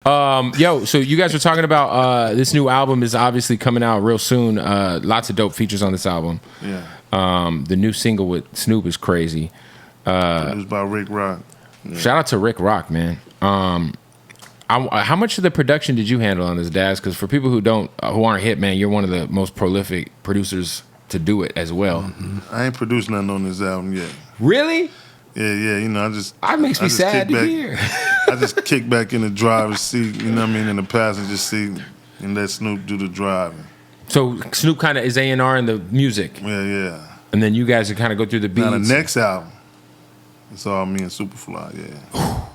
Yo, so you guys were talking about this new album is obviously coming out real soon. Lots of dope features on this album. Yeah. The new single with Snoop is crazy. Produced by Rick Rock. Yeah. Shout out to Rick Rock, man. How much of the production did you handle on this, Daz? Because for people who aren't hip, man, you're one of the most prolific producers to do it as well. Mm-hmm. I ain't produced nothing on this album yet. Really? Yeah. You know, That makes me sad to hear. I just kick back in the driver's seat, you know what I mean, in the passenger seat, and let Snoop do the driving. So Snoop kind of is A&R in the music. Yeah. And then you guys kind of go through the beats. Now the next album, it's all me and Superfly. Yeah.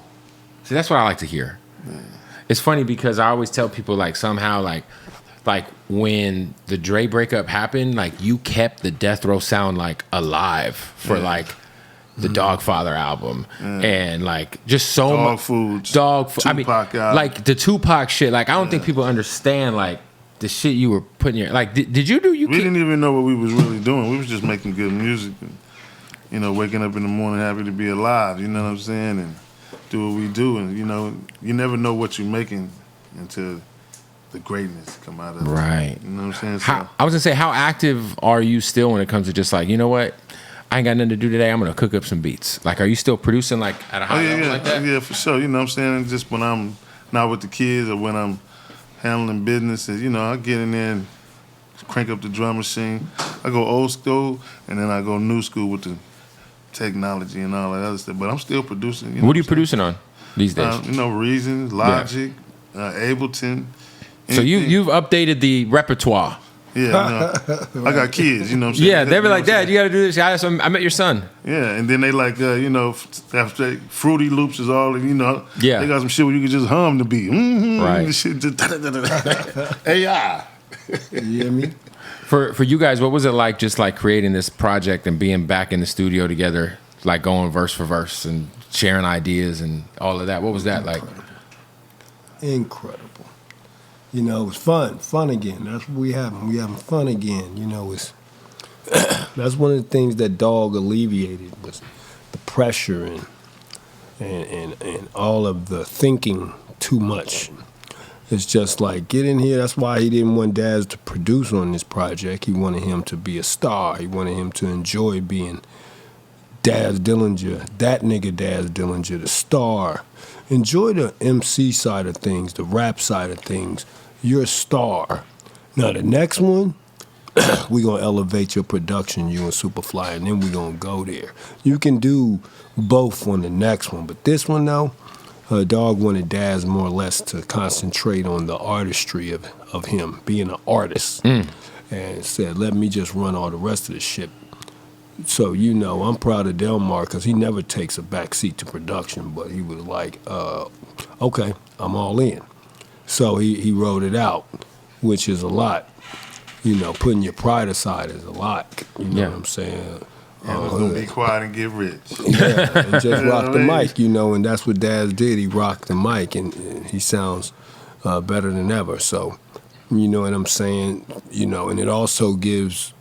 See, that's what I like to hear. Yeah. It's funny because I always tell people like somehow like when the Dre breakup happened, like you kept the Death Row sound like alive for like the Dogfather album and like just so much Tupac album. like the Tupac shit. Like I don't think people understand like the shit you were putting your like. Did you do? We didn't even know what we was really doing. We was just making good music, and, you know, waking up in the morning happy to be alive. You know what I'm saying? And do what we do, and you know, you never know what you're making until the greatness come out of it. Right. You know what I'm saying? So, I was gonna say, how active are you still when it comes to just like, you know what? I ain't got nothing to do today. I'm gonna cook up some beats. Like, are you still producing like at a high level like that? Yeah, for sure. You know what I'm saying? Just when I'm not with the kids or when I'm handling businesses, you know, I get in there and crank up the drum machine. I go old school and then I go new school with the technology and all that other stuff. But I'm still producing. You know what are you producing on these days? You know, Reason, Logic, Ableton. So you've updated the repertoire. Yeah, no. I got kids, you know what I'm saying? Yeah, they were like, Dad, you got to do this. I met your son. Yeah, and then they like, you know, after Fruity Loops is all, you know, yeah. They got some shit where you can just hum the beat. Right. This shit just AI. You hear me? For you guys, what was it like just like creating this project and being back in the studio together, like going verse for verse and sharing ideas and all of that? What was that like? Incredible. You know, it was fun again. That's what we having. We having fun again. You know, it's that's one of the things that Dogg alleviated was the pressure and all of the thinking too much. It's just like, get in here. That's why he didn't want Daz to produce on this project. He wanted him to be a star. He wanted him to enjoy being Daz Dillinger, that nigga Daz Dillinger, the star. Enjoy the MC side of things, the rap side of things. You're a star. Now, the next one, we're going to elevate your production, you and Superfly, and then we're going to go there. You can do both on the next one, but this one, though, Dogg wanted Daz more or less to concentrate on the artistry of him, being an artist, and said, let me just run all the rest of the shit. So, you know, I'm proud of Delmar because he never takes a backseat to production, but he was like, okay, I'm all in. So he wrote it out, which is a lot. You know, putting your pride aside is a lot. You know what I'm saying? Yeah, we're going to be quiet and get rich. Yeah, and just rock the mic, you know, and that's what Daz did. He rocked the mic, and he sounds better than ever. So, you know what I'm saying? You know, and it also gives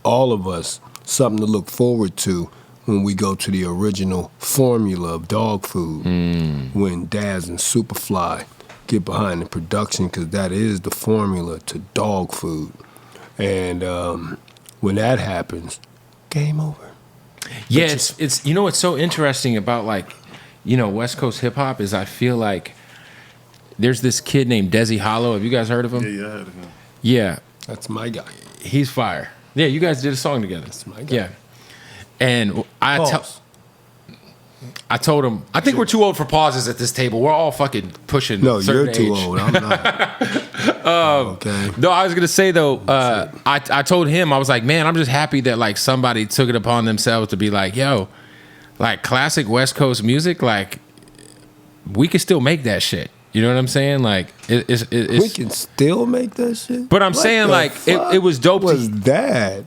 all of us something to look forward to when we go to the original formula of dog food, when Daz and Superfly get behind the production, because that is the formula to dog food. And when that happens, game over. Yeah, it's you know what's so interesting about like, you know, West Coast hip hop is I feel like there's this kid named Desi Hollow. Have you guys heard of him? Yeah, I heard of him. Yeah. That's my guy. He's fire. Yeah, you guys did a song together. That's my guy. Yeah. And I told him, I think we're too old for pauses at this table. We're all fucking pushing. No, you're too age. old. I'm not. Okay. No, I was gonna say though, I told him, I was like, man, I'm just happy that like somebody took it upon themselves to be like, yo, like classic West Coast music, like we can still make that shit. You know what I'm saying? Like it's we can still make that shit. But I'm saying like it was dope. What was that?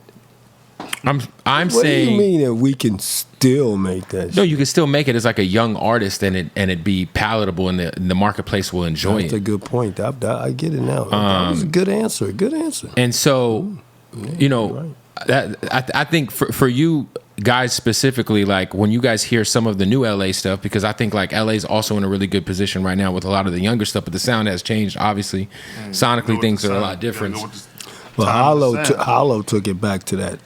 I'm what saying. What do you mean that we can still make that shit? No, you can still make it as like a young artist, and it be palatable, and the marketplace will enjoy That's it. a good point. I get it now. That was a good answer. Good answer. And so, Yeah, you know, right. that I think for you, guys specifically, like when you guys hear some of the new LA stuff, because I think like LA's also in a really good position right now with a lot of the younger stuff, but the sound has changed. Obviously, sonically things are a lot different. But Hollow took it back to that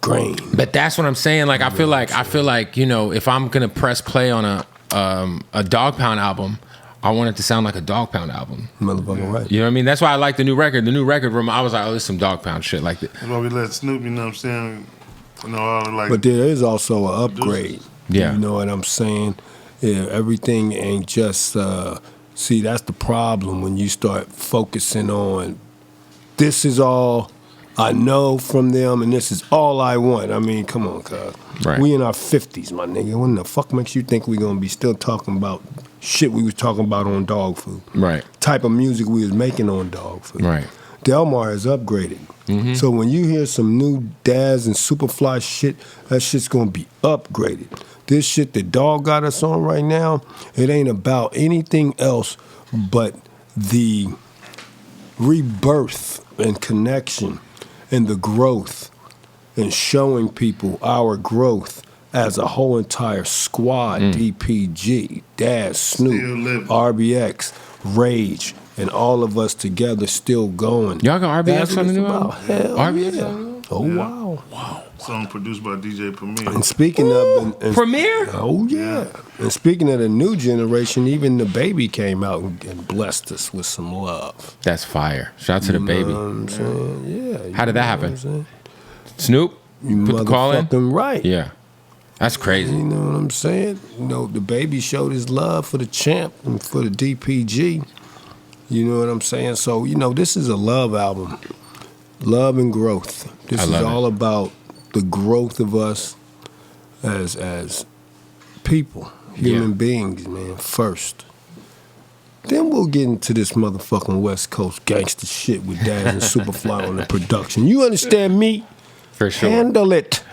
grain. But that's what I'm saying. Like I feel like you know, if I'm gonna press play on a Dog Pound album, I want it to sound like a Dog Pound album. Motherfucking right. You know what I mean? That's why I like the new record. The new record, I was like, oh, this is some Dog Pound shit like that. That's why we let Snoop, you know what I'm saying? You know, all like. But there is also an upgrade. Yeah. You know what I'm saying? Yeah, everything ain't just. See, that's the problem when you start focusing on. This is all I know from them, and this is all I want. I mean, come on, cuz. Right. We in our 50s, my nigga. When the fuck makes you think we gonna be still talking about shit we was talking about on Dog Food? Right. Type of music we was making on Dog Food. Right. Delmar is upgraded. Mm-hmm. So when you hear some new Daz and Superfly shit, that shit's gonna be upgraded. This shit that Dog got us on right now, it ain't about anything else but the rebirth and connection and the growth and showing people our growth as a whole entire squad. DPG, Daz, Snoop, RBX, Rage, and all of us together still going. Y'all got That's RBX what on the it's new about. album? Hell RBX yeah. on the new album? Oh, Yeah. wow. Wow. Song produced by DJ Premier. And speaking of... and Premiere? Oh, yeah. And speaking of the new generation, even the baby came out and blessed us with some love. That's fire. Shout out to the baby. You know what I'm saying? Yeah. How did that happen? Snoop? You Put the call in? motherfucking right. Yeah. That's crazy. You know what I'm saying? You know, the baby showed his love for the champ and for the DPG. You know what I'm saying? So, you know, this is a love album. Love and growth. This is all about the growth of us as people, human beings, man, first. Then we'll get into this motherfucking West Coast gangster shit with Daz and Superfly on the production. You understand me? For sure. Handle it.